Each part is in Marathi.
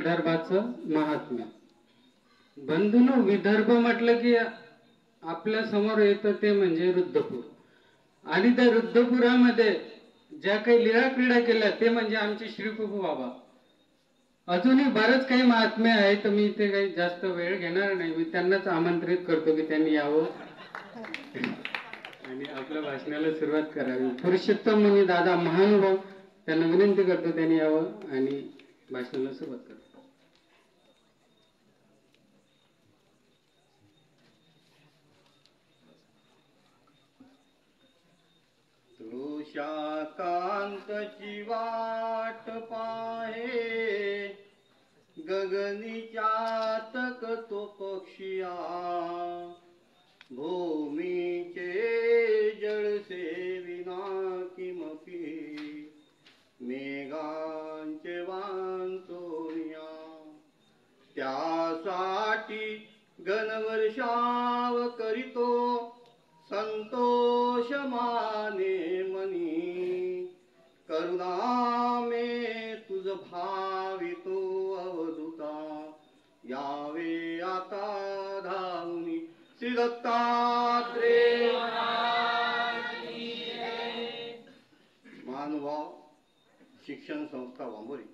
विदर्भाचं महात्म्य. बंधूंनो, विदर्भ म्हटलं की आपल्या समोर येतं ते म्हणजे रुद्रपूर. आणि त्या रुद्रपुरामध्ये ज्या काही लीला क्रीडा केल्या ते म्हणजे आमचे श्री कुकू बाबा. अजूनही बरंच काही महात्म्य आहे, तर मी इथे काही जास्त वेळ घेणार नाही. मी त्यांनाच आमंत्रित करतो की त्यांनी यावं आणि आपल्या भाषणाला सुरुवात करावी. पुरुषोत्तम मुनी दादा महानुभाव, त्यांना विनंती करतो त्यांनी यावं आणि भाषणाला सुरुवात करतो. तृषाकांतची वाट पाहे, गगनीच्यातक तो पक्षिया, भूमीचे जळसे विना किमपी, मेघांचे वांतोनिया. त्यासाठी घनवर्षाव करीतो संतोष माने मनी, करुणामे तुझ भावितो अवधूता, यावे आता धावनी. श्री दत्तात्रेय महानुभाव शिक्षण संस्था वांबोरी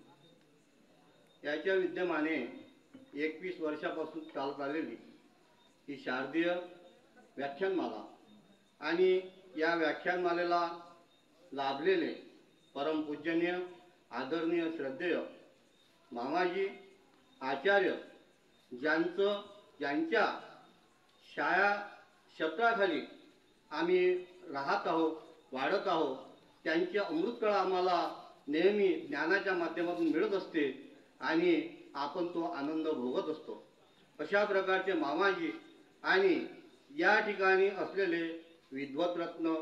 याच्या विद्यमाने 21 वर्षापासून चालत आलेली ही शारदीय व्याख्यानमाला आणि या व्याख्यानमालेला लाभलेले परमपूजनीय आदरणीय श्रद्धेय मामाजी आचार्य, ज्यांच्या शाळा छत्राखाली आम्ही राहत आहोत, वाढत आहोत, त्यांची अमृतकाळ आम्हाला नेहमी ज्ञानाच्या माध्यमातून मिळत असते आणि आपण तो आनंद भोगत असतो. अशा प्रकारचे मामाजी आणि या ठिकाणी असलेले विद्वतरत्न,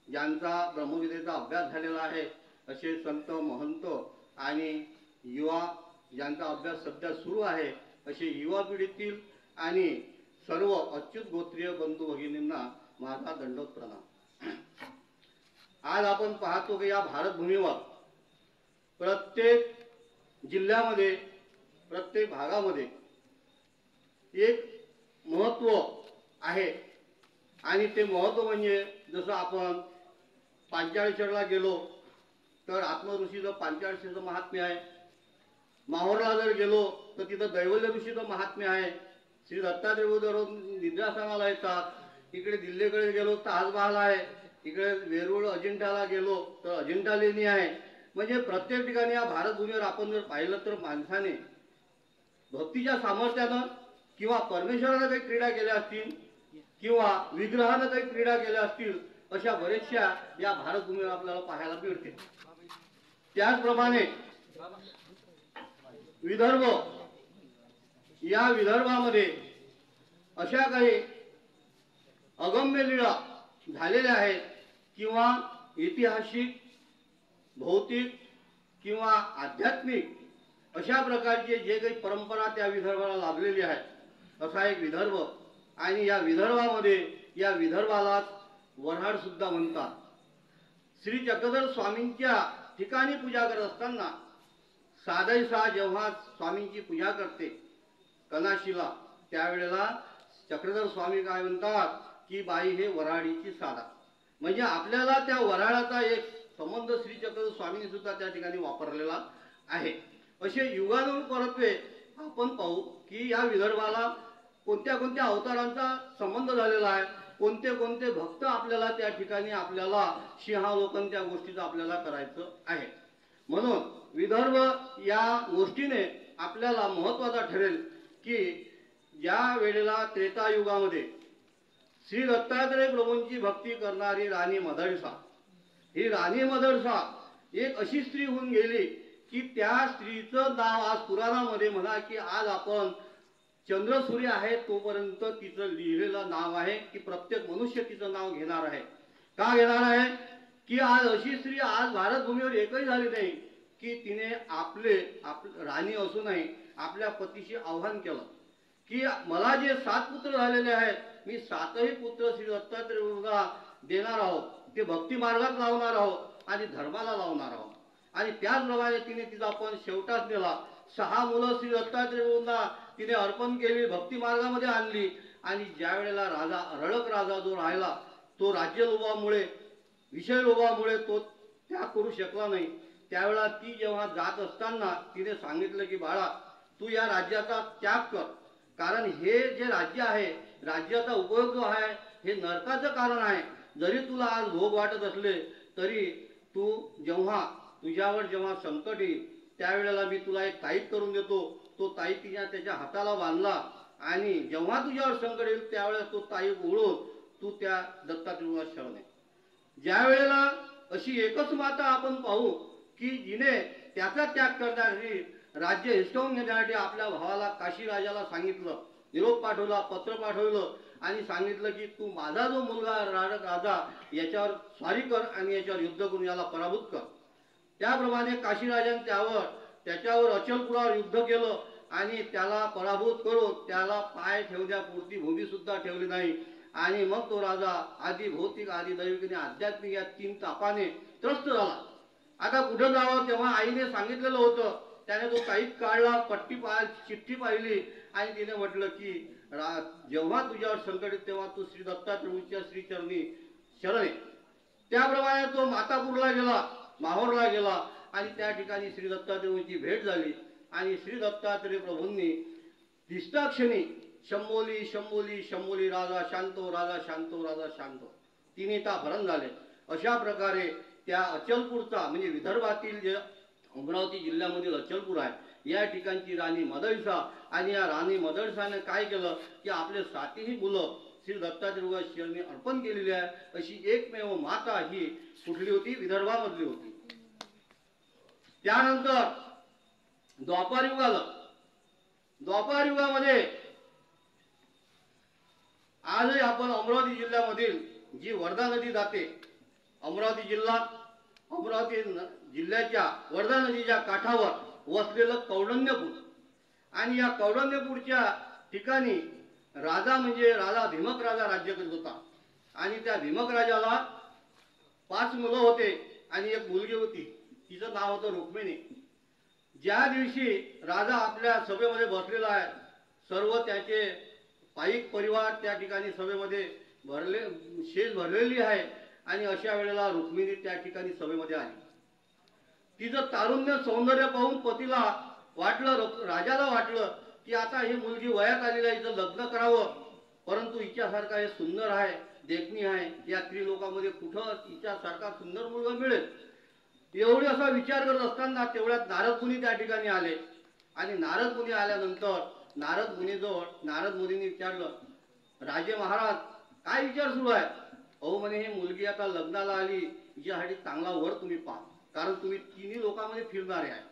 ज्यांचा ब्रह्मविद्येचा अभ्यास झालेला आहे, असे संत महंत आणि युवा ज्यांचा अभ्यास सध्या सुरू आहे, असे युवा पिढीतील आणि सर्व अच्युत गोत्रीय बंधू भगिनींना माझा दंडवत प्रणाम. आज आपण पाहतो की या भारतभूमीवर प्रत्येक जिल्ह्यामध्ये, प्रत्येक भागामध्ये एक महत्त्व आहे आणि ते महत्त्व म्हणजे जसं आपण पांचाळेश्वरला गेलो तर आत्मऋषीचं पांचाळेश्वरचं महात्म्य आहे. माहोरला जर गेलो तर तिथं दैवल्य ऋषीचं महात्म्य आहे. श्री दत्तात्रेय दररोज निद्रास्थानाला येतात. इकडे दिल्लीकडे गेलो तर ताजमहाल आहे. इकडे वेरूळ अजिंठाला गेलो तर अजिंठा लेणी आहे. म्हणजे प्रत्येक ठिकाणी या भारतभूमीवर आपण जर पाहिलं तर माणसाने भक्तीच्या सामर्थ्यानं किंवा परमेश्वरानं काही क्रीडा केल्या असतील किंवा विग्रहानं काही क्रीडा केल्या असतील, अशा बरेचशा या भारतभूमीवर आपल्याला पाहायला मिळते. त्याचप्रमाणे विदर्भ, या विदर्भामध्ये अशा काही अगम्य लीला झालेल्या आहेत किंवा ऐतिहासिक, भौतिक किंवा आध्यात्मिक अशा प्रकारचे जे काही परंपरा त्या विदर्भाला लाभलेली आहे, असा एक विदर्भ. आणि या विदर्भामध्ये या विदर्भाला वऱ्हाड सुद्धा म्हणतात. श्री चक्रधर स्वामींच्या ठिकाणी पूजा करत असताना साधैसा जेव्हा स्वामींची पूजा करते कनाशीला, त्यावेळेला चक्रधर स्वामी काय म्हणतात की बाई हे वऱ्हाडीची साधा. म्हणजे आपल्याला त्या वऱ्हाडाचा एक संबंध श्री चक्रधर स्वामींनी सुद्धा त्या ठिकाणी वापरलेला आहे. असे युगानुपरत्वे आपण पाहू की या विदर्भाला कोणत्या कोणत्या अवतारांचा संबंध झालेला आहे, कोणते कोणते भक्त आपल्याला त्या ठिकाणी आपल्याला सिंहावलोकन त्या गोष्टीचं आपल्याला करायचं आहे. म्हणून विदर्भ या गोष्टीने आपल्याला महत्त्वाचा ठरेल की ज्या वेळेला त्रेतायुगामध्ये श्री दत्तात्रेय प्रभूंची भक्ती करणारी राणी मदरसा, ही राणी मदरसा एक अशी स्त्री होऊन गेली की त्या स्त्रीचं नाव आज पुराणामध्ये म्हणा की आज आपण चंद्र सूर्य आहे तोपर्यंत तिचं लिहिलेलं नाव आहे की प्रत्येक मनुष्य तिचं नाव घेणार आहे. का घेणार आहे की आज अशी स्त्री आज भारतभूमीवर एकही झाली नाही की तिने आपले राणी असूनही आपल्या पतीशी आव्हान केलं की मला जे 7 पुत्र झालेले आहेत, मी 7ही पुत्र श्री दत्तात्रेय देणार आहोत, ते भक्ती मार्गात लावणार आहोत आणि धर्माला लावणार आहोत. आणि त्याचप्रमाणे तिने तिचा पण शेवटाच नेला. 6 मुलं श्री दत्तात्रय प्रभूंना तिने अर्पण केली, भक्ती मार्गामध्ये आणली. आणि ज्या वेळेला राजा रडक राजा जो राहिला तो राज्य लोभामुळे विषय लोभामुळे तो त्याग करू शकला नाही. त्यावेळेला ती जेव्हा जात असताना तिने सांगितलं की बाळा तू या राज्याचा त्याग कर, कारण हे जे राज्य आहे राज्याचा उपयोग जो आहे हे नरकाचं कारण आहे. जरी तुला आज भोग वाटत असले तरी तू जेव्हा तुझ्यावर जेव्हा संकट येईल त्यावेळेला मी तुला एक ताईत करून देतो. तो ताईत तिने त्याच्या हाताला बांधला आणि जेव्हा तुझ्यावर संकट येईल त्यावेळेस तो ताई ओळून तू त्या दत्तात्रेयाला शरण आहे. ज्या वेळेला अशी एकच माता आपण पाहू की जिने त्याचा त्याग करण्यासाठी राज्य हिसकावून घेण्यासाठी आपल्या भावाला काशी राजाला सांगितलं, निरोप पाठवला, पत्र पाठवलं आणि सांगितलं की तू माझा जो मुलगा राडक राजा याच्यावर स्वारी कर आणि याच्यावर युद्ध करून याला पराभूत कर. त्याप्रमाणे काशीराजाने त्याच्यावर अचलपुरावर युद्ध केलं आणि त्याला पराभूत करून त्याला पाय ठेवण्यापुरती भूमी सुद्धा ठेवली नाही. आणि मग तो राजा आधी भौतिक आधी दैविक आणि आध्यात्मिक या 3 तापाने त्रस्त झाला. आता कुठं जावं तेव्हा आईने सांगितलेलं होतं. त्याने तो ताईत काढला, चिठ्ठी पाहिली आणि तिने म्हटलं की जेव्हा तुझ्यावर संकट येईल तेव्हा तू श्री दत्तात्रेयाच्या श्रीचरणी शरण ये. त्याप्रमाणे तो मातापूरला गेला, माहोरला गेला आणि त्या ठिकाणी श्री दत्तात्रेयाची भेट झाली. आणि श्री दत्तात्रेय प्रभूंनी दिसताक्षणी शंभोली शंभोली शंभोली राजा शांतो राजा शांतो राजा शांतो 3 भरण झाले. अशा प्रकारे त्या अचलपूरचा म्हणजे विदर्भातील जे अमरावती जिल्ह्यामधील अचलपूर आहे या ठिकाणची राणी मदळसा आणि या राणी मदळसाने काय केलं की आपले 7ही मुलं श्री दत्तात्रेय चरणी अर्पण केलेली आहे. अशी एकमेव माता ही कुठली होती? विदर्भामधली होती. त्यानंतर द्वापार युग आलं. द्वापार युगामध्ये आजही आपण अमरावती जिल्ह्यामधील जी वर्धा नदी जाते, अमरावती जिल्ह्याच्या वर्धा नदीच्या काठावर वसलेलं कौंडण्यपूर आणि या कौंडण्यपूरच्या ठिकाणी राजा म्हणजे राजा भीमक राजा राज्य करत होता. आणि त्या भीमक राजाला 5 मुलं होते आणि एक मुलगी होती, तिचं नाव होतं रुक्मिणी. ज्या दिवशी राजा आपल्या सभेमध्ये बसलेला आहे, सर्व त्याचे पाईक परिवार त्या ठिकाणी सभेमध्ये शेज भरलेली आहे आणि अशा वेळेला रुक्मिणी त्या ठिकाणी सभेमध्ये आली. तिचं तारुण्य सौंदर्य पाहून पतीला वाटलं, राजाला वाटलं की आता ही मुलगी वयात आलेली आहे, हिचं लग्न करावं. परंतु हिच्यासारखा हे सुंदर आहे, देखणी आहे, या त्रिलोकामध्ये कुठं हिच्यासारखा सुंदर मुलगा मिळेल. एवढे असा विचार करत असताना तेवढ्यात नारद मुनी त्या ठिकाणी आले. आणि नारद मुनी आल्यानंतर नारद मुनींनी विचारलं, राजे महाराज काय विचार सुरू आहे? अहो म्हणे ही मुलगी आता लग्नाला आली, हिच्यासाठी चांगला वर तुम्ही पहा, कारण तुम्ही 3 लोकांमध्ये फिरणारे आहे.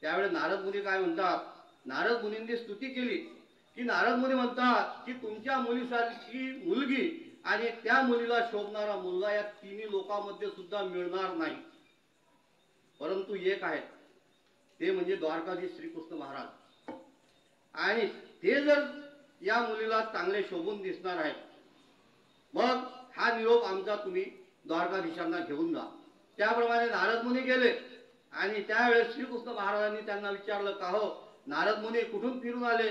त्यावेळेस नारद मुनी काय म्हणतात? नारद मुनींनी स्तुती केली की नारद मुनी म्हणतात की तुमच्या मुलीसारखी मुलगी आणि त्या मुलीला शोभणारा मुलगा या 3 लोकांमध्ये सुद्धा मिळणार नाही. परंतु एक आहे, ते म्हणजे द्वारकाधीश श्रीकृष्ण महाराज. आणि ते जर या मुलीला चांगले शोभून दिसणार आहेत, मग हा निरोप आमचा तुम्ही द्वारकाधीशांना घेऊन जा. त्याप्रमाणे नारद मुनी गेले आणि त्यावेळेस श्रीकृष्ण महाराजांनी त्यांना विचारलं, का हो नारद मुनी कुठून फिरून आले?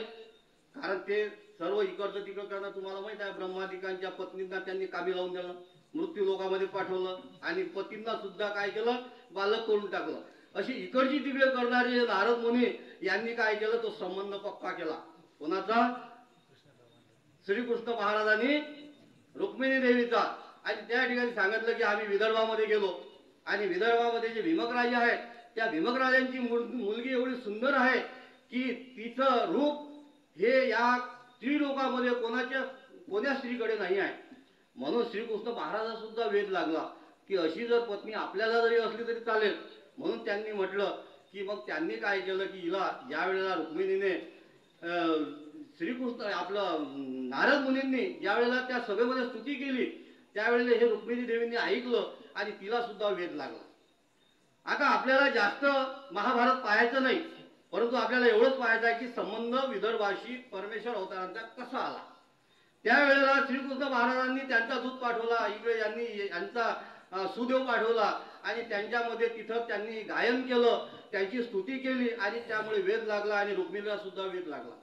कारण ते सर्व इकडचं तिकडं करणार तुम्हाला माहित आहे. ब्रह्मादिकांच्या पत्नींना त्यांनी कामी लावून दिलं, मृत्यू लोकामध्ये पाठवलं आणि पतींना सुद्धा काय केलं? बालक करून टाकलं. अशी इकडची तिकडे करणारे नारद मुनी यांनी काय केलं? तो संबंध पक्का केला. कोणाचा? श्रीकृष्ण महाराजांनी रुक्मिणी देवीचा. आणि त्या ठिकाणी सांगितलं की आम्ही विदर्भामध्ये गेलो आणि विदर्भामध्ये जे भीमक राजा आहेत त्या भीमक राजांची मुलगी एवढी सुंदर आहे की तिचं रूप हे या त्रिलोकामध्ये कोण्या स्त्रीकडे नाही आहे. म्हणून श्रीकृष्ण महाराजा सुद्धा वेध लागला की अशी जर पत्नी आपल्याला जरी असली तरी चालेल. म्हणून त्यांनी म्हटलं की मग त्यांनी काय केलं की हिला ज्या वेळेला रुक्मिणीने श्रीकृष्ण आपलं नारद मुनींनी ज्या वेळेला त्या सभेमध्ये स्तुती केली त्यावेळेला हे रुक्मिणी देवींनी ऐकलं आणि तिला सुद्धा वेध लागला. आता आपल्याला जास्त महाभारत पाहायचं नाही, परंतु आपल्याला एवढंच पाहायचं आहे की संबंध विदर्भाशी परमेश्वर अवतारांचा कसा आला. त्यावेळेला श्रीकृष्ण महाराजांनी त्यांचा दूत पाठवला, इकडे यांचा सुदेव पाठवला आणि त्यांच्यामध्ये तिथं त्यांनी गायन केलं त्यांची स्तुती केली आणि त्यामुळे वेद लागला आणि रुक्मिणीला सुद्धा वेद लागला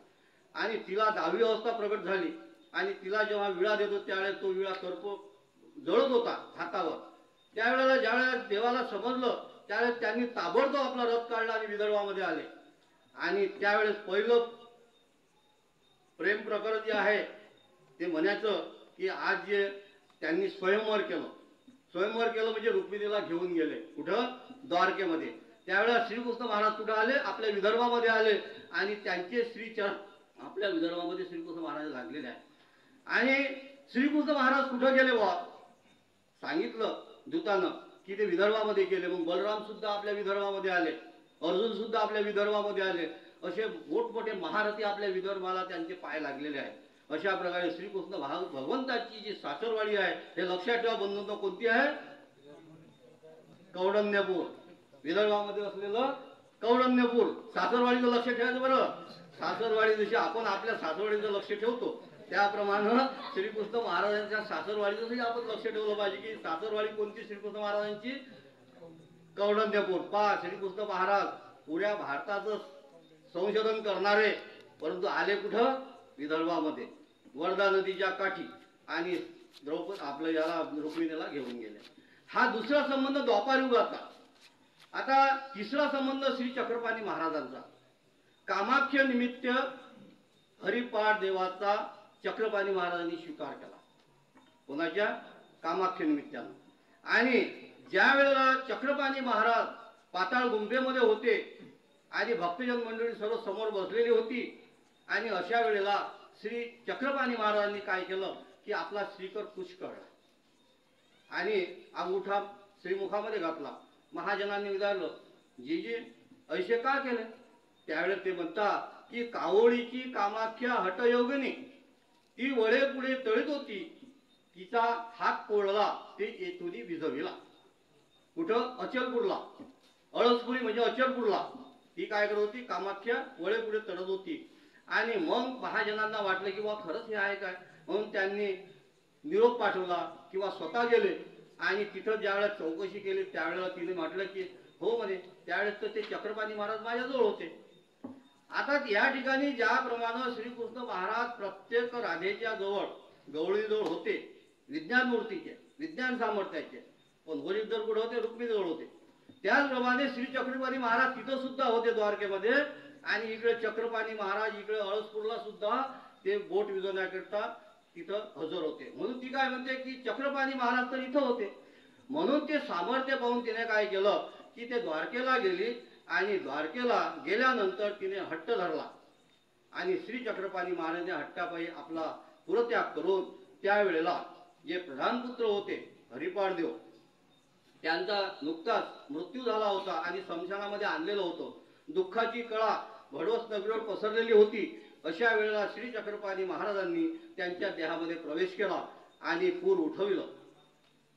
आणि तिला 10वी अवस्था प्रगट झाली आणि तिला जेव्हा विळा देतो त्यावेळेस तो विळा करपो जळत होता हातावर. त्यावेळेला ज्यावेळेला देवाला समजलं त्यावेळेस त्यांनी ताबडतोब आपला रथ काढला आणि विदर्भामध्ये आले आणि त्यावेळेस पहिलं प्रेम प्रकरण जे आहे ते म्हणायचं की आज जे त्यांनी स्वयंवर केलं म्हणजे रुक्मिणीला घेऊन गेले कुठं द्वारकेमध्ये. त्यावेळेला श्रीकृष्ण महाराज कुठं आले आपल्या विदर्भामध्ये आले आणि त्यांचे श्रीचरण आपल्या विदर्भामध्ये श्रीकृष्ण महाराज लागलेले आहे. आणि श्रीकृष्ण महाराज कुठं गेले बा सांगितलं दूतानं की ते विदर्भामध्ये गेले. मग बलराम सुद्धा आपल्या विदर्भामध्ये आले, अर्जुन सुद्धा आपल्या विदर्भामध्ये आले. असे मोठमोठे महारथी आपल्या विदर्भाला त्यांचे पाय लागलेले आहेत. अशा प्रकारे श्रीकृष्ण भगवंताची जी सासरवाडी आहे हे लक्षात ठेवा बंधूंनो, कोणती आहे? कौंडण्यपूर. विदर्भामध्ये असलेलं कौंडण्यपूर सासरवाडीचं लक्ष ठेवायचं बरं. सासरवाडी जशी आपण आपल्या सासरवाडीचं लक्ष ठेवतो त्याप्रमाणे श्रीकृष्ण महाराजांच्या सासरवाडीचं आपण लक्ष ठेवलं पाहिजे की सासरवाडी कोणती श्रीकृष्ण महाराजांची? कौंडण्यपूर. पहा श्रीकृष्ण महाराज पुऱ्या भारताचं संशोधन करणारे परंतु आले कुठं? विदर्भामध्ये वर्धा नदीच्या काठी आणि द्रौपदी आपलं याला रुक्मिणीला घेऊन गेले. हा दुसरा संबंध द्वापार युगाचा. आता तिसरा संबंध श्री चक्रपाणी महाराजांचा. कामाख्य निमित्त हरिपाठ देवाचा चक्रपाणी महाराजांनी स्वीकार केला. कोणाच्या? कामाख्य निमित्तानं. आणि ज्या वेळेला चक्रपाणी महाराज पाताळ गुंफेमध्ये होते आणि भक्तजन मंडळी सर्व समोर बसलेली होती आणि अशा वेळेला श्री चक्रपाणी महाराजांनी काय केलं की आपला श्रीकर कुश काढला आणि अंगुठा श्रीमुखामध्ये घातला. महाजनांनी विचारलं जी ऐसे का केले? त्यावेळेस ते म्हणतात की कावळीची कामाख्या हटयोगिनी ती वळे पुढे तळीत होती, तिचा हात पोळला ते येथुनी विझविला. कुठं? अचलपूरला. अळसपुरी म्हणजे अचलपूरला. ती काय करत होती? कामाख्या वळे पुढे तळत होती. आणि मग महाजनांना वाटलं की बा खरंच हे आहे काय, म्हणून त्यांनी निरोप पाठवला किंवा स्वतः गेले आणि तिथं ज्यावेळेला चौकशी केली त्यावेळेला तिने म्हटलं की हो म्हणे त्यावेळेस तर ते चक्रपाणी महाराज माझ्याजवळ होते. आता या ठिकाणी ज्याप्रमाणे श्रीकृष्ण महाराज प्रत्येक राधेच्या जवळ गवळीजवळ होते, विज्ञान मूर्तीचे विज्ञान सामर्थ्याचे, पण वरिष्ठर कुठे होते? रुक्मिणीजवळ होते. त्याचप्रमाणे श्री चक्रपाणी महाराज तिथं सुद्धा होते द्वारकेमध्ये आणि इकडे चक्रपाणी महाराज इकडे अळसपूरला सुद्धा ते बोट विझवण्याकरता तिथं हजर होते. म्हणून ती काय म्हणते की चक्रपाणी महाराज तर इथं होते. म्हणून ते सामर्थ्य पाहून तिने काय केलं की ते द्वारकेला गेली आणि द्वारकेला गेल्यानंतर तिने हट्ट धरला आणि श्री चक्रपाणी महाराजांनी हट्टापायी आपला पुरत्याग करून त्यावेळेला जे प्रधानपुत्र होते हरिपाळदेव त्यांचा नुकताच मृत्यू झाला होता आणि स्मशानामध्ये आणलेलं होतं. दुःखाची कळा भडवस नगरीवर पसरलेली होती. अशा वेळेला श्री चक्रपाणी महाराजांनी त्यांच्या देहामध्ये प्रवेश केला आणि पूर उठविलं.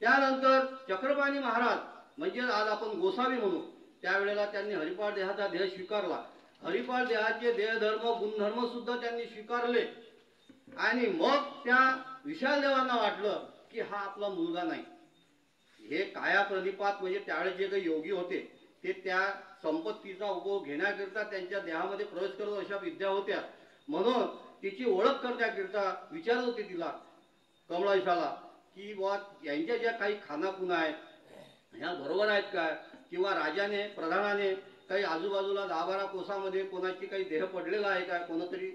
त्यानंतर चक्रपाणी महाराज म्हणजे आज आपण गोसावी म्हणू त्यावेळेला त्यांनी हरिपाळ देहाचा देह स्वीकारला. हरिपाळ देहाचे देहधर्म गुणधर्म सुद्धा त्यांनी स्वीकारले आणि मग त्या विशाल देवांना वाटलं की हा आपला मुलगा नाही. हे काया प्रणिपात म्हणजे त्यावेळेस जे काही योगी होते ते त्या संपत्तीचा उपभोग घेण्याकरिता त्यांच्या देहामध्ये प्रवेश करत अशा विद्या होत्या. म्हणून तिची ओळख करण्याकरिता विचारत होते तिला कमळाईशाला की बुवा यांच्या ज्या काही खानाखुना आहेत ह्या बरोबर आहेत काय, किंवा राजाने प्रधानाने काही आजूबाजूला 10-12 कोसामध्ये कोणाची काही देह पडलेला आहे का, कोणतरी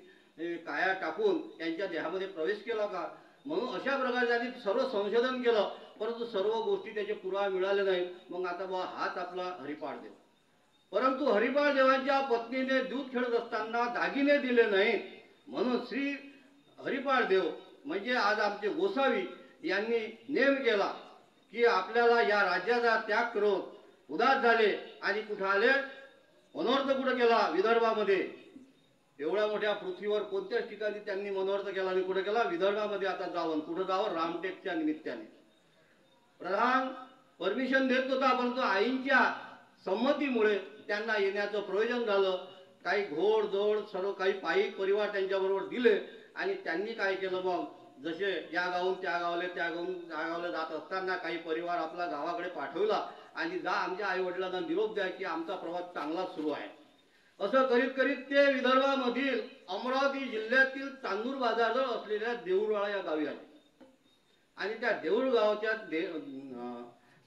काया टाकून त्यांच्या देहामध्ये प्रवेश केला का. म्हणून अशा प्रकारे त्यांनी सर्व संशोधन केलं परंतु सर्व गोष्टी त्याचे पुरावा मिळाले नाहीत. मग आता बा हाच आपला हरिपाळ देव. परंतु हरिपाळ देवांच्या पत्नीने दूध खेळत असताना दागिने दिले नाहीत म्हणून श्री हरिपाळ देव म्हणजे आज आमचे गोसावी यांनी नेम केला की आपल्याला या राज्याचा त्याग करून उदास झाले आणि कुठं आले? मनोर्थ कुठं केला? विदर्भामध्ये. एवढ्या मोठ्या पृथ्वीवर कोणत्याच ठिकाणी त्यांनी मनोर्थ केला आणि कुठे केला? विदर्भामध्ये. आता जावं कुठं जावं? रामटेकच्या निमित्ताने. प्रधान परमिशन देत होता परंतु आईंच्या संमतीमुळे त्यांना येण्याचं प्रयोजन झालं. काही घोड जोड सर्व काही पायी परिवार त्यांच्याबरोबर दिले आणि त्यांनी काय केलं मग जसे या गावून त्या गावाला त्या गावून त्या गावाला जात असताना काही परिवार आपला गावाकडे पाठवला आणि जा आमच्या आई वडिलांना निरोप द्या की आमचा प्रवास चांगला सुरू आहे. असं करीत करीत ते विदर्भामधील अमरावती जिल्ह्यातील चांदूर बाजारजवळ असलेल्या देऊळवाडा या गावी आले. आणि त्या देऊळ गावाच्या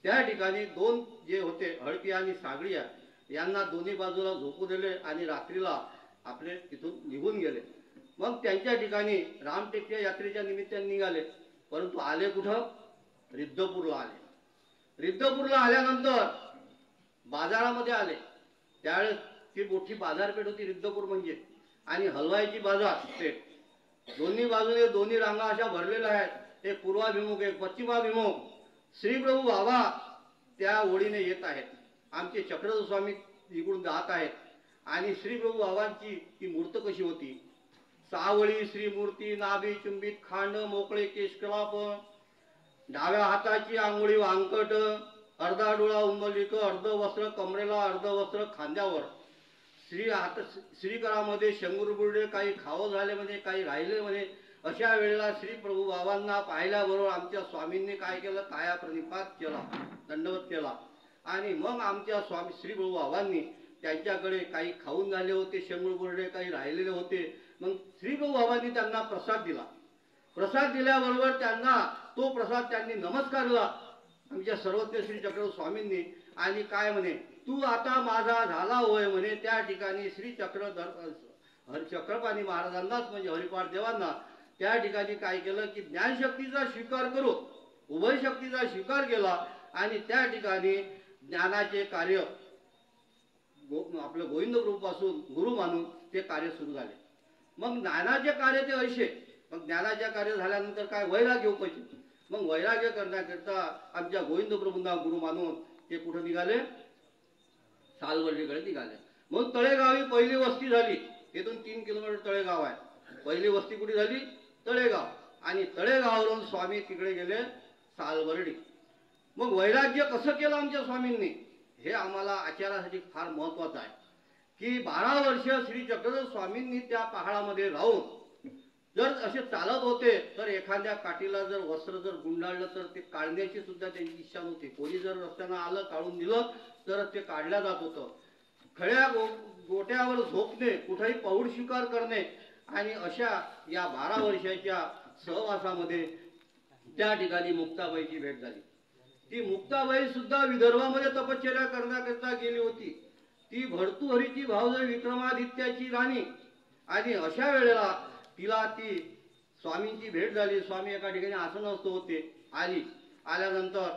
त्या ठिकाणी दोन जे होते हळपी आणि सागरिया यांना दोन्ही बाजूला झोपू दिले आणि रात्रीला आपले तिथून निघून गेले. मग त्यांच्या ठिकाणी रामटेकच्या यात्रेच्या निमित्ताने निघाले, परंतु आले कुठं? रिद्धपूरला आले. रिद्धपूरला आल्यानंतर बाजारामध्ये आले. त्यावेळेस ती मोठी बाजारपेठ होती रिद्धपूर म्हणजे, आणि हलवाईची बाजार पेठ. दोन्ही बाजूने दोन्ही रांगा अशा भरलेल्या आहेत, एक पूर्वाभिमुख एक पश्चिमाभिमुख. श्री प्रभू बाबा त्या ओळीने येत आहेत. आमचे चक्रधर स्वामी इकडून जात आहेत. आणि श्री प्रभू बाबांची ती मूर्त कशी होती? सावळी श्रीमूर्ती, नाभी चुंबित खांड, मोकळे केश कलाप, डाव्या हाताची आंघोळी वांकट, अर्धा डोळा उंबलिक, अर्ध वस्त्र कमरेला, अर्ध वस्त्र खांद्यावर. श्रीकरामध्ये शंभर बुर्डे, काही खावं झाले म्हणे, काही राहिले म्हणे. अशा वेळेला श्री प्रभू बाबांना पाहिल्याबरोबर आमच्या स्वामींनी काय केलं? काया प्रणिपात केला, दंडवत केला. आणि मग आमच्या स्वामी श्री प्रभू बाबांनी त्यांच्याकडे काही खाऊन झाले होते शंभर बुर्डे, काही राहिलेले होते. मग श्री प्रभू बाबांनी त्यांना प्रसाद दिला. प्रसाद दिल्याबरोबर त्यांना तो प्रसाद त्यांनी नमस्कारला आमच्या सर्वज्ञ श्री चक्रधर स्वामींनी. आणि काय म्हणे? तू आता माझा झाला होय म्हणे. त्या ठिकाणी श्री चक्रपाणी महाराजांनाच म्हणजे हरिपाठ देवांना त्या ठिकाणी काय केलं की ज्ञानशक्तीचा स्वीकार करून उभय शक्तीचा स्वीकार केला. आणि त्या ठिकाणी ज्ञानाचे कार्य आपलं गोविंद प्रभू पासून गुरु मानून ते कार्य सुरू झाले. मग ज्ञानाचे कार्य ते ऐसे. मग ज्ञानाचे कार्य झाल्यानंतर काय? वैराग्य उपजित. मग वैराग्य करण्याकरता आमच्या गोविंद प्रभूंना गुरु मानून ते कुठं निघाले? सालवर्डीकडे निघाले. मग तळेगावी पहिली वस्ती झाली. तिथून 3 किलोमीटर तळेगाव आहे. पहिली वस्ती कुठे झाली? तळेगाव. आणि तळेगाववरून स्वामी तिकडे गेले सालवर्डी. मग वैराग्य कसं केलं आमच्या स्वामींनी हे आम्हाला आचारासाठी फार महत्वाचं आहे. की 12 वर्ष श्री चक्रधर स्वामींनी त्या पहाडामध्ये राहून जर असे चालत होते तर एखाद्या काठीला जर वस्त्र जर गुंडाळलं तर ते काढण्याची सुद्धा त्यांची इच्छा नव्हती. कोणी जर रस्त्यानं आलं काढून दिलं तर ते काढल्या जात होतं. खड्या गोट्यावर झोपणे, कुठेही पाऊल स्वीकार करणे. आणि अशा या 12 वर्षाच्या सहवासामध्ये त्या ठिकाणी मुक्ताबाईची भेट झाली. ती मुक्ताबाई सुद्धा विदर्भामध्ये तपश्चर्या करण्याकरता गेली होती. ती भर्तृहरीची भावजय विक्रमादित्याची राणी. आणि अशा वेळेला तिला ती स्वामींची भेट झाली. स्वामी एका ठिकाणी आसनस्थ होते. आल्यानंतर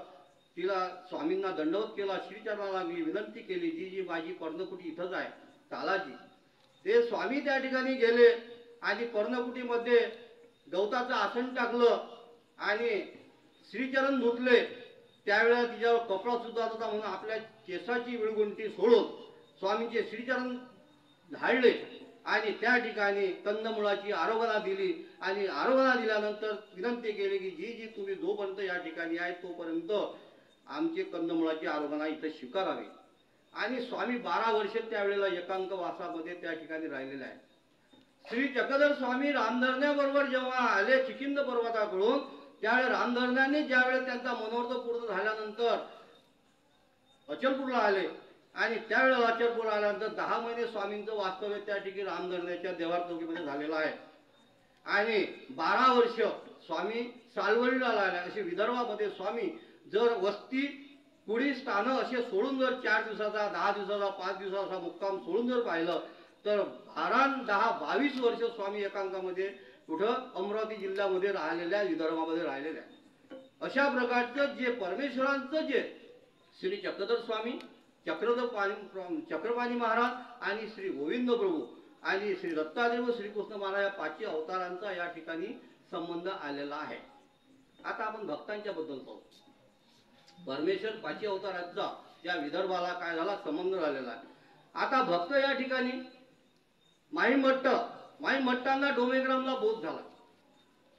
तिला स्वामींना दंडवत केला, श्रीचरणाला लागली, विनंती केली, जी माझी पर्णकुटी इथंच आहे तालाची. ते स्वामी त्या ठिकाणी गेले आणि पर्णकुटीमध्ये गवताचं आसन टाकलं आणि श्रीचरण धुतले. त्यावेळेला तिच्यावर कपडा सुद्धा होता म्हणून आपल्या केसाची विळगुंटी सोडून स्वामींचे श्रीचरण झाडले आणि त्या ठिकाणी कंदमुळाची आरोग्यता दिली. आणि आरोग्यता दिल्यानंतर विनंती केली की जी तुम्ही जोपर्यंत या ठिकाणी आहे तोपर्यंत आमचे कंदमुळाची आरोग्यता इथं स्वीकारावी. आणि स्वामी 12 वर्ष त्यावेळेला एकांक वासामध्ये त्या ठिकाणी राहिलेले आहे. श्री चक्रधर स्वामी रामधरण्याबरोबर जेव्हा आले चिकिंद पर्वताकडून त्यावेळेस रामधरण्याने ज्यावेळेस त्यांचा मनोरथ पूर्ण झाल्यानंतर अचलपूरला आले. आणि त्यावेळेला अचलपूर आल्यानंतर 10 महिने स्वामींचं वास्तव्य त्या ठिकाणी रामधरण्याच्या देवार चौकीमध्ये झालेलं आहे. आणि 12 वर्ष स्वामी सालवडीला आले. असे विदर्भामध्ये स्वामी जर वस्ती कुडी स्थानं असे सोडून जर 4 दिवसाचा 10 दिवसाचा 5 दिवसाचा मुक्काम सोडून जर पाहिलं तर 12 10 22 वर्ष स्वामी एकांकामध्ये कुठं अमरावती जिल्ह्यामध्ये राहिलेल्या विदर्भामध्ये राहिलेल्या. अशा प्रकारचं जे परमेश्वरांचं जे श्री चक्रधर स्वामी चक्रपाणी महाराज आणि श्री गोविंद प्रभू आणि श्री दत्तादेव श्रीकृष्ण महाराज या 5 अवतारांचा या ठिकाणी संबंध आलेला आहे. आता आपण भक्तांच्या बद्दल पाहू. परमेश्वर 5 अवतारांचा या विदर्भाला काय झाला संबंध झालेला आहे. आता भक्त या ठिकाणी माईमट्टांना डोमेग्रामला बोध झाला.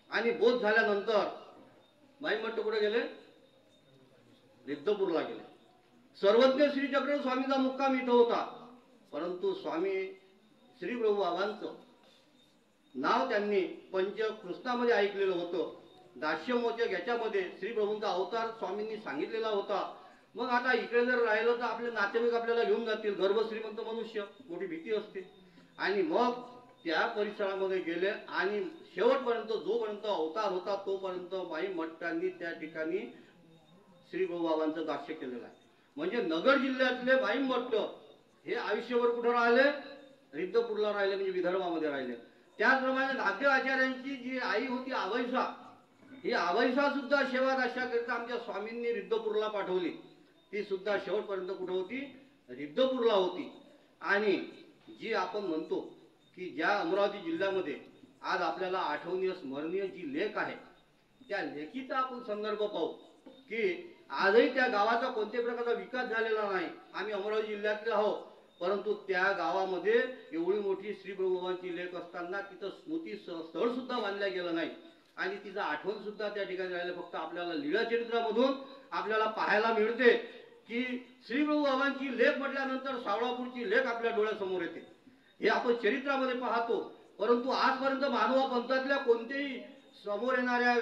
आणि बोध झाल्यानंतर माईमट्ट कुठे गेले? रिद्धपूरला गेले. सर्वज्ञ श्री चक्रधर स्वामींचा मुक्काम इथं होता. परंतु स्वामी श्री प्रभू बाबांचं नाव त्यांनी पंचकृष्णामध्ये ऐकलेलं होतं. दास्यमोचक याच्यामध्ये श्री प्रभूंचा अवतार स्वामींनी सांगितलेला होता. मग आता इकडे जर राहिलं तर आपले नातेवाईक आपल्याला घेऊन जातील, गर्भ श्रीमंत मनुष्य, मोठी भीती असते. आणि मग त्या परिसरामध्ये गेले आणि शेवटपर्यंत जोपर्यंत अवतार होता तोपर्यंत माई मठ्ठांनी त्या ठिकाणी श्री बाबांचं दाक्ष केलेलं आहे. म्हणजे नगर जिल्ह्यातले माई मठ हे आयुष्यभर कुठं राहिले? रिद्धपूरला राहिले, म्हणजे विदर्भामध्ये राहिले. त्याचप्रमाणे नागदेव आचार्यांची जी आई होती आवाईसा, ही आवाईसा सुद्धा सेवा दाक्षाकरिता आमच्या स्वामींनी रिद्धपूरला पाठवली. ती सुद्धा शेवटपर्यंत कुठं होती? रिद्धपूरला होती. आणि जी आपण म्हणतो की ज्या अमरावती जिल्ह्यामध्ये आज आपल्याला आठवणीय स्मरणीय जी लेख आहे, त्या लेखीचा आपण संदर्भ पाहू की आजही त्या गावाचा कोणत्याही प्रकारचा विकास झालेला नाही. आम्ही अमरावती जिल्ह्यातले आहोत, परंतु त्या गावामध्ये एवढी मोठी श्री प्रभुबाबांची लेख असताना तिथं स्मृती स्थळ सुद्धा बांधलं गेलं नाही आणि तिचं आठवण सुद्धा त्या ठिकाणी राहिलं. फक्त आपल्याला लीळा चरित्रामधून आपल्याला पाहायला मिळते की श्री प्रभुबाबांची लेख म्हटल्यानंतर सावळापूरची लेख आपल्या डोळ्यासमोर येते, हे आपण चरित्रामध्ये पाहतो. परंतु आजपर्यंत मानवा पंथातल्या कोणतेही समोर येणाऱ्या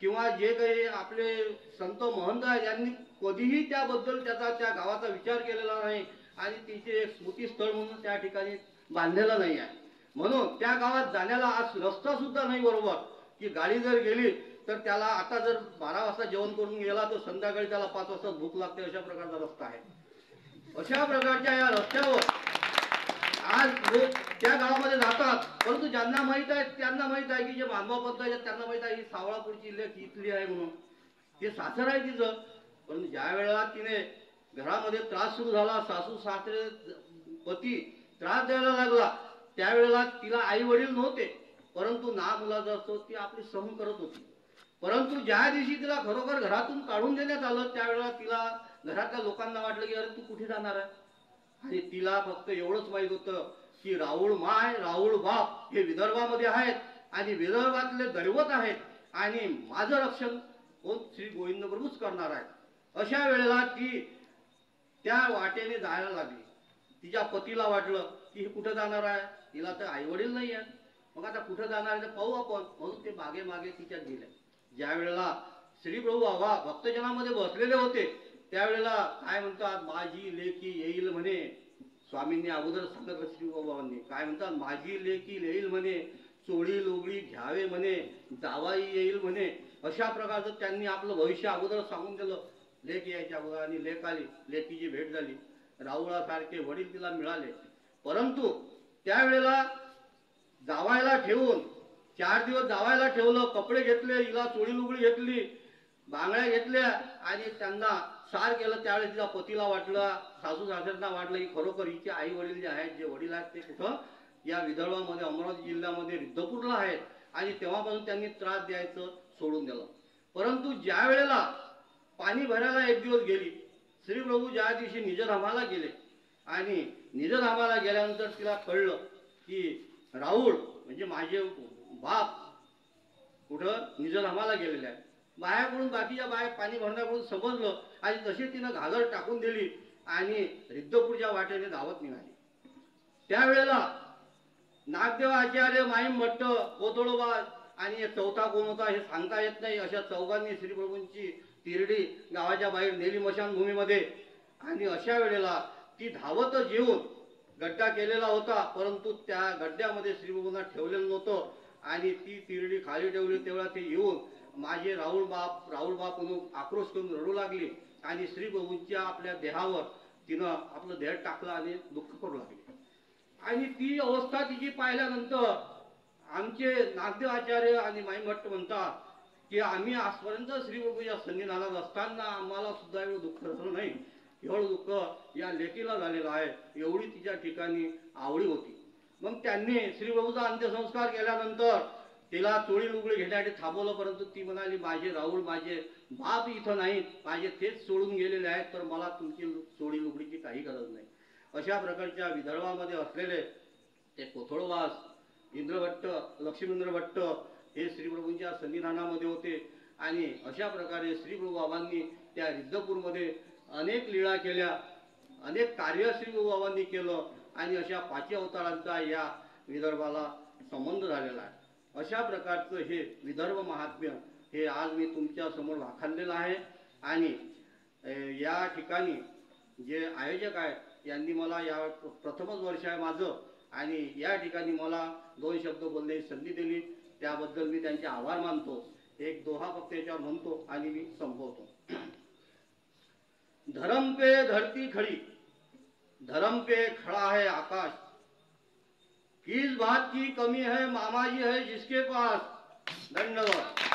किंवा जे काही आपले संत महंत आहेत यांनी कधीही त्याबद्दल त्या गावाचा विचार केलेला नाही आणि तिचे एक स्मृतीस्थळ म्हणून त्या ठिकाणी बांधलेलं नाही आहे. म्हणून त्या गावात जाण्याला आज रस्ता सुद्धा नाही बरोबर, की गाडी जर गेली तर त्याला आता जर 12 वाजता जेवण करून गेला तर संध्याकाळी त्याला 5 वाजता भूक लागते, अशा प्रकारचा रस्ता आहे. अशा प्रकारच्या या रस्त्यावर आज लोक त्या गावामध्ये जातात, परंतु ज्यांना माहित आहे त्यांना माहित आहे की जे मानवा पंथ आहेत त्यांना माहित आहे ही सावळापूरची लेख इथली आहे म्हणून, ते सासर आहे तिचं. पण ज्या वेळेला तिने घरामध्ये त्रास सुरू झाला, सासू सासरे पती त्रास द्यायला लागला, त्यावेळेला तिला आई वडील नव्हते, परंतु ना मुलाचा असतो ती आपली सहन करत होती. परंतु ज्या दिवशी तिला खरोखर घरातून काढून देण्यात आलं त्यावेळेला तिला घरातल्या लोकांना वाटलं की अरे तू कुठे जाणार आहे. आणि तिला फक्त एवढंच माहित होतं की राऊळ माय राऊळ बाप हे विदर्भामध्ये आहेत आणि विदर्भातले दैवत आहेत आणि माझं रक्षण कोण? श्री गोविंद प्रभूच करणार आहे. अशा वेळेला ती त्या वाटेने जायला लागली. तिच्या पतीला वाटलं की हे कुठं जाणार आहे, तिला तर आई वडील नाही आहेत, मग आता कुठं जाणार आहे पाहू आपण, म्हणून ते मागे मागे तिच्यात गेले. ज्या वेळेला श्री प्रभू बाबा भक्तजनामध्ये बसलेले होते त्यावेळेला काय म्हणतात, माझी लेकी येईल म्हणे. स्वामींनी अगोदर सांगितलं श्री बाबांनी काय म्हणतात, माझी लेकी येईल म्हणे, चोळी लोगळी घ्यावे म्हणे, जावाई येईल म्हणे. अशा प्रकारचं त्यांनी आपलं भविष्य अगोदर सांगून दिलं. लेक यायच्या अगोदर आणि लेक आली, लेकीची भेट झाली, राऊळासारखे वडील तिला मिळाले. परंतु त्यावेळेला जावायला ठेवून 4 दिवस जावायला ठेवलं, कपडे घेतले, हिला चोळी लुगडी घेतली, बांगड्या घेतल्या आणि त्यांना सार केलं. त्यावेळेस तिच्या पतीला वाटलं, सासू सासऱ्यांना वाटलं की खरोखर हिचे आई वडील जे आहेत, जे वडील आहेत ते कुठं या विदर्भामध्ये अमरावती जिल्ह्यामध्ये रिद्धपूरला आहेत. आणि तेव्हापासून त्यांनी त्रास द्यायचं सोडून दिलं. परंतु ज्या वेळेला पाणी भरायला एक दिवस गेली, श्री प्रभू ज्या दिवशी निजधामाला गेले आणि निजधामाला गेल्यानंतर तिला कळलं की राऊळ म्हणजे माझे बाप कुठं निजधामाला गेलेले आहे. बायाकडून बाकीच्या बाया पाणी भरण्याकडून समजलं आणि तशी तिनं घागर टाकून दिली आणि रिद्धपूरच्या वाटेने धावत निघाली. त्यावेळेला नागदेव आचार्य, माईम भट्ट, कोथळोबा आणि चौथा कोण होता हे सांगता येत नाही, अशा चौघांनी श्रीप्रभूंची तिरडी गावाच्या बाहेर नेली मशानभूमीमध्ये. आणि अशा वेळेला ती धावतच येऊन गड्डा केलेला होता, परंतु त्या गड्ड्यामध्ये श्रीप्रभूंना ठेवलेलं नव्हतं आणि ती तिरडी खाली ठेवली. तेव्हा ते येऊन माझे राऊळ बाप म्हणून आक्रोश करून रडू लागली आणि श्रीप्रभूंच्या आपल्या देहावर तिनं आपलं देह टाकलं आणि दुःख करू लागली. आणि ती अवस्था तिची पाहिल्यानंतर आमचे नागदेव आचार्य आणि माई भट्ट म्हणतात की आम्ही आजपर्यंत श्रीप्रभूच्या सन्निधानात असताना आम्हाला सुद्धा एवढं दुःख झालं नाही, एवढं दुःख या लेकीला झालेलं आहे, एवढी तिच्या ठिकाणी आवडी होती. मग त्यांनी श्रीप्रभूचा अंत्यसंस्कार केल्यानंतर तिला चोळी लुगडी घेण्यासाठी थांबवलं, परंतु ती म्हणाली माझे राऊळ माझे बाप इथं नाहीत, माझे तेच सोडून गेलेले आहेत, तर मला तुमची चोळी लुगडीची काही गरज नाही. अशा प्रकारच्या विदर्भामध्ये असलेले ते कोथळवास, इंद्रभट्ट, लक्ष्मींद्र भट्ट हे श्रीप्रभूंच्या सन्निधानामध्ये होते. आणि अशा प्रकारे श्रीप्रभू बाबांनी त्या रिद्धपूरमध्ये अनेक लीळा केल्या, अनेक कार्य श्रीप्रभू बाबांनी केलं आणि अशा 5 अवतारांचा या विदर्भाला संबंध झालेला आहे. अशा प्रकारचं हे विदर्भ महात्म्य हे आज मी तुमच्या समोर वाखाणलेलं आहे. आणि या ठिकाणी जे आयोजक आहेत यांनी मला या प्रथमच वर्ष आहे माझं आणि या ठिकाणी मला 2 शब्द बोलण्याची संधी दिली, त्याबद्दल मी त्यांचे आभार मानतो. एक दोहा फक्त याच्यावर म्हणतो आणि मी संपवतो. धर्म पे धरती खड़ी, धर्म पे खड़ा है आकाश, किस बात की कमी है मामा जी है जिसके पास. धन्यवाद.